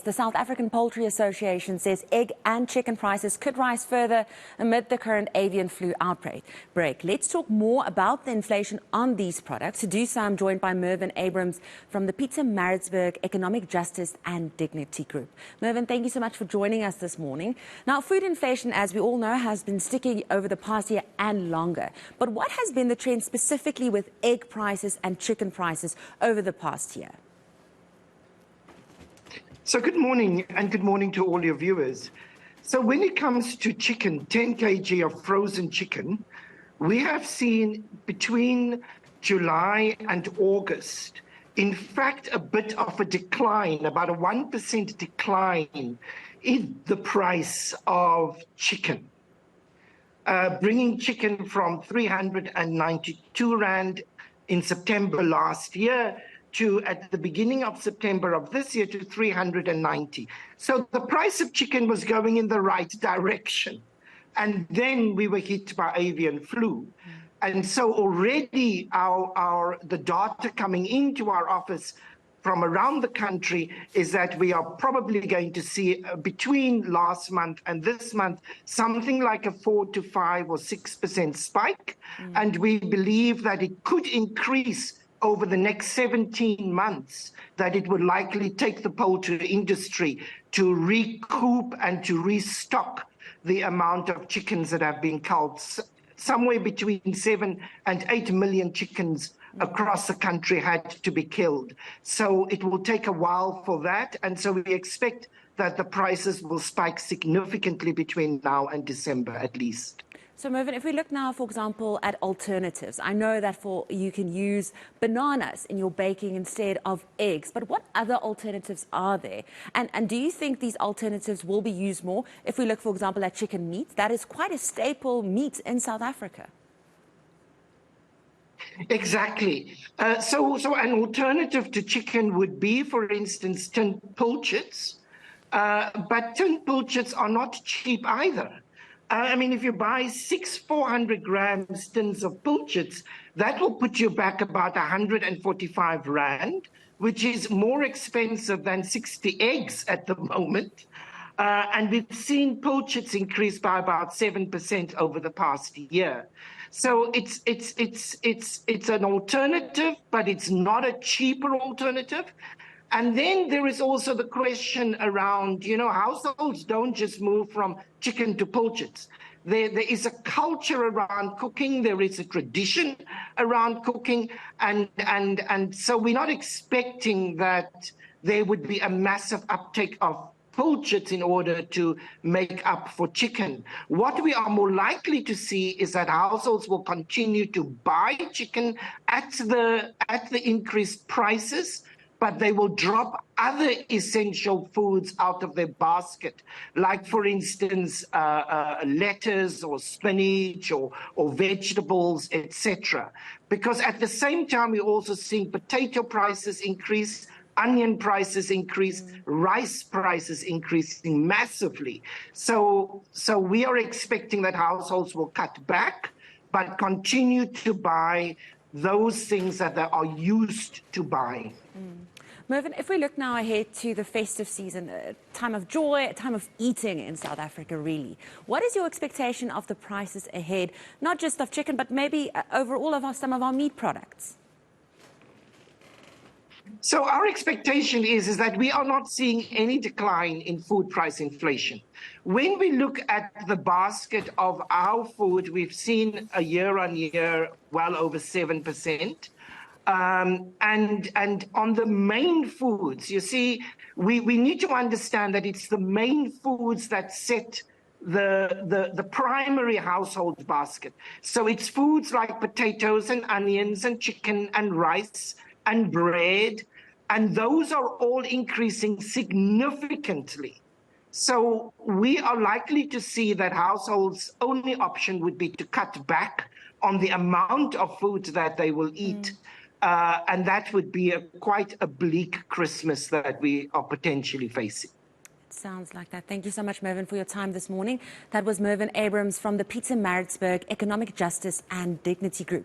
The South African Poultry Association says egg and chicken prices could rise further amid the current avian flu outbreak. Let's talk more about the inflation on these products. To do so, I'm joined by Mervyn Abrahams from the Pietermaritzburg Economic Justice and Dignity Group. Mervyn, thank you so much for joining us this morning. Now, food inflation, as we all know, has been sticky over the past year and longer. But what has been the trend specifically with egg prices and chicken prices over the past year? So good morning, and good morning to all your viewers. So when it comes to chicken, 10 kg of frozen chicken, we have seen between July and August, in fact, a bit of a decline, about a 1% decline in the price of chicken, bringing chicken from 392 Rand in September last year to, at the beginning of September of this year, to 390. So the price of chicken was going in the right direction. And then we were hit by avian flu. And so already the data coming into our office from around the country is that we are probably going to see between last month and this month something like a 4 to 5 or 6% spike. And we believe that it could increase over the next 17 months, that it would likely take the poultry industry to recoup and to restock the amount of chickens that have been culled. Somewhere between 7 and 8 million chickens across the country had to be killed. So it will take a while for that. And so we expect that the prices will spike significantly between now and December at least. So, Mervyn, if we look now, for example, at alternatives, I know that you can use bananas in your baking instead of eggs, but what other alternatives are there? And do you think these alternatives will be used more? If we look, for example, at chicken meat, that is quite a staple meat in South Africa. Exactly. So an alternative to chicken would be, for instance, tinned pilchards. But tinned pilchards are not cheap either. I mean, if you buy 400 grams tins of pilchards, that will put you back about 145 Rand, which is more expensive than 60 eggs at the moment. And we've seen pilchards increase by about 7% over the past year. So it's an alternative, but it's not a cheaper alternative. And then there is also the question around, households don't just move from chicken to pilchards. There is a culture around cooking. There is a tradition around cooking. And so we're not expecting that there would be a massive uptake of pilchards in order to make up for chicken. What we are more likely to see is that households will continue to buy chicken at the increased prices, but they will drop other essential foods out of their basket, like, for instance, lettuce or spinach or vegetables, etc. Because at the same time, we're also seeing potato prices increase, onion prices increase, rice prices increasing massively. So we are expecting that households will cut back, but continue to buy those things that they are used to buying. Mervyn, if we look now ahead to the festive season, a time of joy, a time of eating in South Africa, really, what is your expectation of the prices ahead, not just of chicken, but maybe overall of some of our meat products? So our expectation is that we are not seeing any decline in food price inflation. When we look at the basket of our food, we've seen a year-on-year well over 7%. And on the main foods, you see, we need to understand that it's the main foods that set the primary household basket. So it's foods like potatoes and onions and chicken and rice and bread, and those are all increasing significantly. So we are likely to see that households' only option would be to cut back on the amount of food that they will eat. And that would be quite a bleak Christmas that we are potentially facing. It sounds like that. Thank you so much, Mervyn, for your time this morning. That was Mervyn Abrahams from the Pietermaritzburg Economic Justice and Dignity Group.